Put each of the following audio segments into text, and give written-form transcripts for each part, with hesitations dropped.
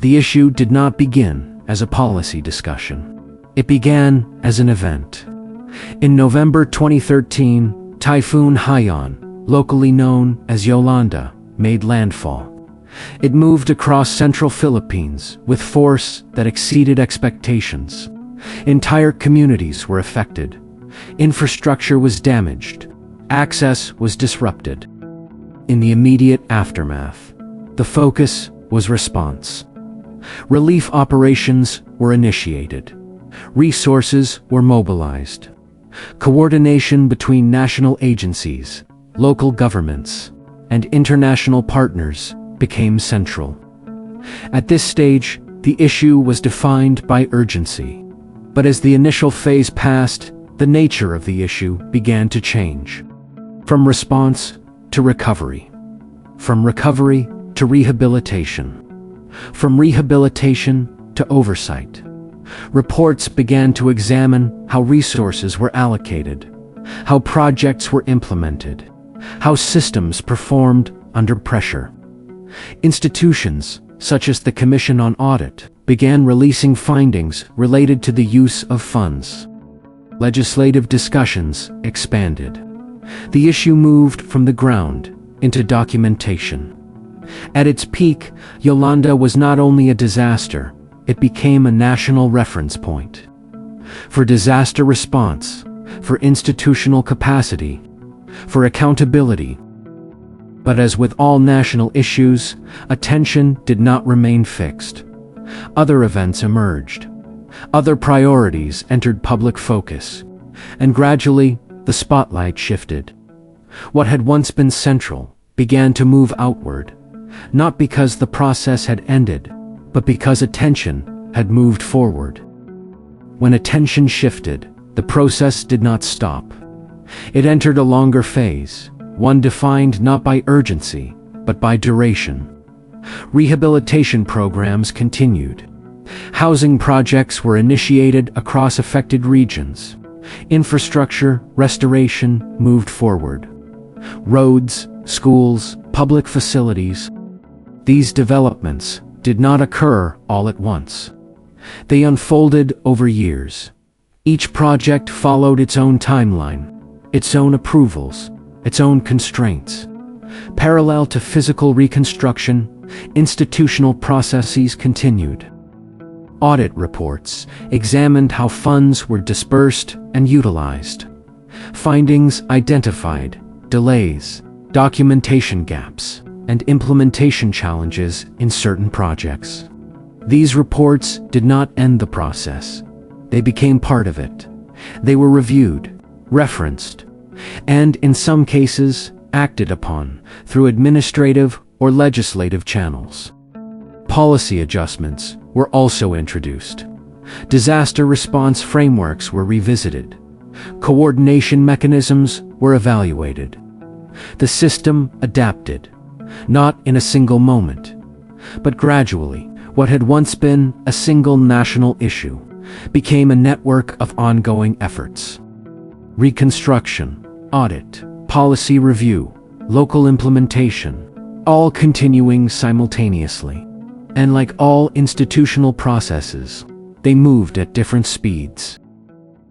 The issue did not begin as a policy discussion. It began as an event. In November 2013, Typhoon Haiyan, locally known as Yolanda, made landfall. It moved across central Philippines with force that exceeded expectations. Entire communities were affected. Infrastructure was damaged. Access was disrupted. In the immediate aftermath, the focus was response. Relief operations were initiated. Resources were mobilized. Coordination between national agencies, local governments, and international partners became central. At this stage, the issue was defined by urgency. But as the initial phase passed, the nature of the issue began to change. From response to recovery. From recovery to rehabilitation. From rehabilitation to oversight. Reports began to examine how resources were allocated, how projects were implemented, how systems performed under pressure. Institutions, such as the Commission on Audit, began releasing findings related to the use of funds. Legislative discussions expanded. The issue moved from the ground into documentation. At its peak, Yolanda was not only a disaster, it became a national reference point. For disaster response, for institutional capacity, for accountability. But as with all national issues, attention did not remain fixed. Other events emerged. Other priorities entered public focus. And gradually, the spotlight shifted. What had once been central began to move outward, not because the process had ended, but because attention had moved forward. When attention shifted, the process did not stop. It entered a longer phase, one defined not by urgency, but by duration. Rehabilitation programs continued. Housing projects were initiated across affected regions. Infrastructure restoration moved forward. Roads, schools, public facilities. These developments did not occur all at once. They unfolded over years. Each project followed its own timeline, its own approvals, its own constraints. Parallel to physical reconstruction, institutional processes continued. Audit reports examined how funds were dispersed and utilized. Findings identified delays, documentation gaps, and implementation challenges in certain projects. These reports did not end the process. They became part of it. They were reviewed, referenced, and in some cases, acted upon through administrative or legislative channels. Policy adjustments were also introduced. Disaster response frameworks were revisited. Coordination mechanisms were evaluated. The system adapted, not in a single moment, but gradually. What had once been a single national issue became a network of ongoing efforts. Reconstruction, audit, policy review, local implementation, all continuing simultaneously. And like all institutional processes, they moved at different speeds.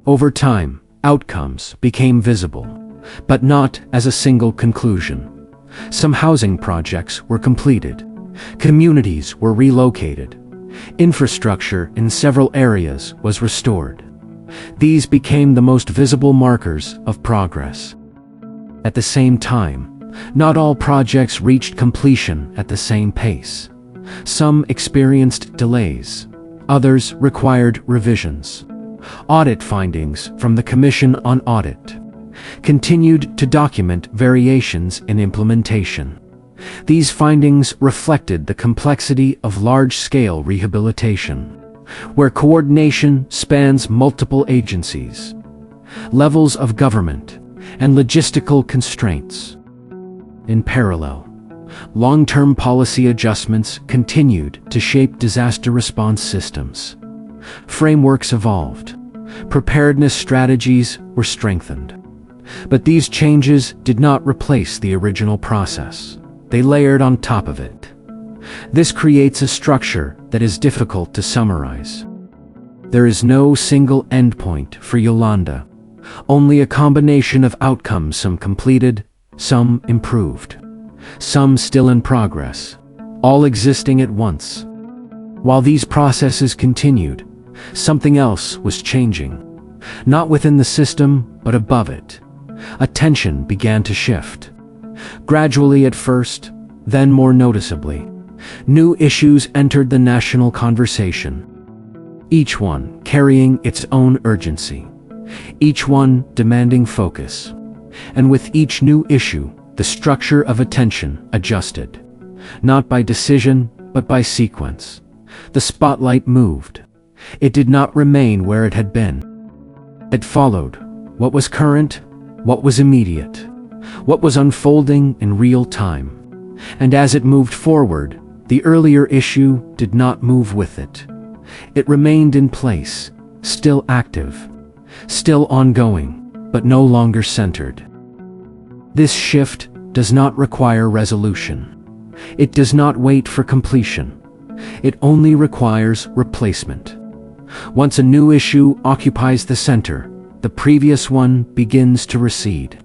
Over time, outcomes became visible, but not as a single conclusion. Some housing projects were completed. Communities were relocated. Infrastructure in several areas was restored. These became the most visible markers of progress. At the same time, not all projects reached completion at the same pace. Some experienced delays. Others required revisions. Audit findings from the Commission on Audit continued to document variations in implementation. These findings reflected the complexity of large-scale rehabilitation, where coordination spans multiple agencies, levels of government, and logistical constraints. In parallel, long-term policy adjustments continued to shape disaster response systems. Frameworks evolved. Preparedness strategies were strengthened. But these changes did not replace the original process. They layered on top of it. This creates a structure that is difficult to summarize. There is no single endpoint for Yolanda, only a combination of outcomes, some completed, some improved, some still in progress, all existing at once. While these processes continued, something else was changing. Not within the system, but above it. Attention began to shift. Gradually at first, then more noticeably, new issues entered the national conversation. Each one carrying its own urgency. Each one demanding focus. And with each new issue, the structure of attention adjusted. Not by decision, but by sequence. The spotlight moved. It did not remain where it had been. It followed what was current, what was immediate, what was unfolding in real time. And as it moved forward, the earlier issue did not move with it. It remained in place, still active, still ongoing, but no longer centered. This shift does not require resolution. It does not wait for completion. It only requires replacement. Once a new issue occupies the center, the previous one begins to recede.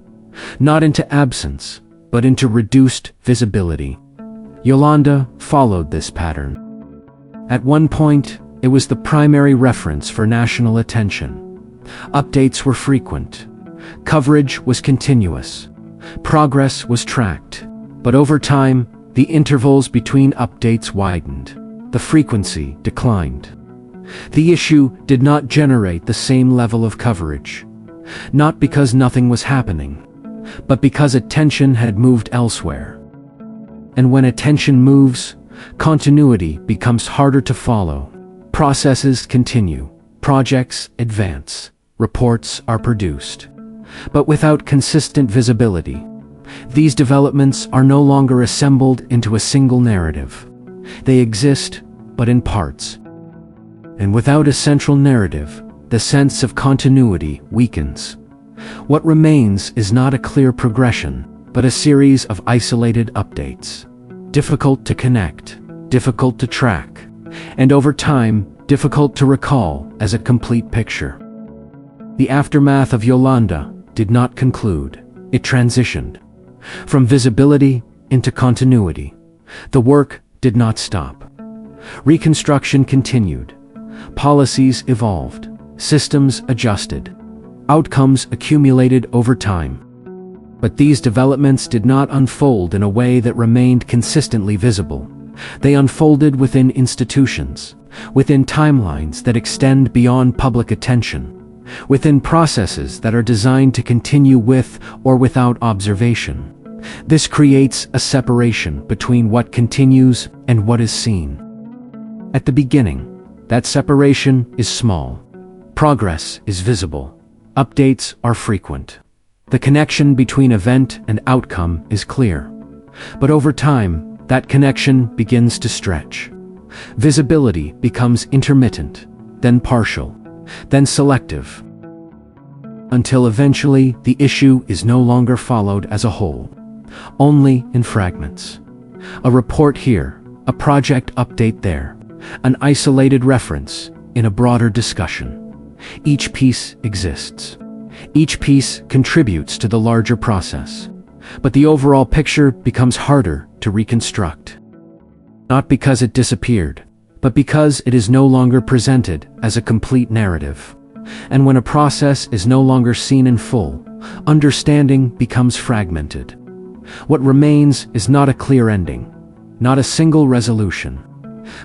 Not into absence, but into reduced visibility. Yolanda followed this pattern. At one point, it was the primary reference for national attention. Updates were frequent. Coverage was continuous. Progress was tracked. But over time, the intervals between updates widened. The frequency declined. The issue did not generate the same level of coverage. Not because nothing was happening, but because attention had moved elsewhere. And when attention moves, continuity becomes harder to follow. Processes continue, projects advance, reports are produced. But without consistent visibility, these developments are no longer assembled into a single narrative. They exist, but in parts. And without a central narrative, the sense of continuity weakens. What remains is not a clear progression, but a series of isolated updates. Difficult to connect, difficult to track, and over time, difficult to recall as a complete picture. The aftermath of Yolanda did not conclude. It transitioned. From visibility into continuity. The work did not stop. Reconstruction continued. Policies evolved. Systems adjusted. Outcomes accumulated over time. But these developments did not unfold in a way that remained consistently visible. They unfolded within institutions, within timelines that extend beyond public attention, within processes that are designed to continue with or without observation. This creates a separation between what continues and what is seen. At the beginning, that separation is small. Progress is visible. Updates are frequent. The connection between event and outcome is clear. But over time, that connection begins to stretch. Visibility becomes intermittent, then partial, then selective, until eventually the issue is no longer followed as a whole, only in fragments. A report here, a project update there, an isolated reference in a broader discussion. Each piece exists. Each piece contributes to the larger process. But the overall picture becomes harder to reconstruct. Not because it disappeared, but because it is no longer presented as a complete narrative. And when a process is no longer seen in full, understanding becomes fragmented. What remains is not a clear ending, not a single resolution,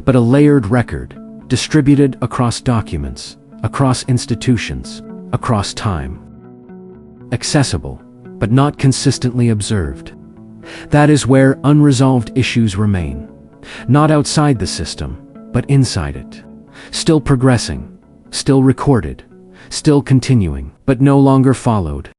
but a layered record, distributed across documents, across institutions, across time. Accessible, but not consistently observed. That is where unresolved issues remain, not outside the system, but inside it. Still progressing, still recorded, still continuing, but no longer followed.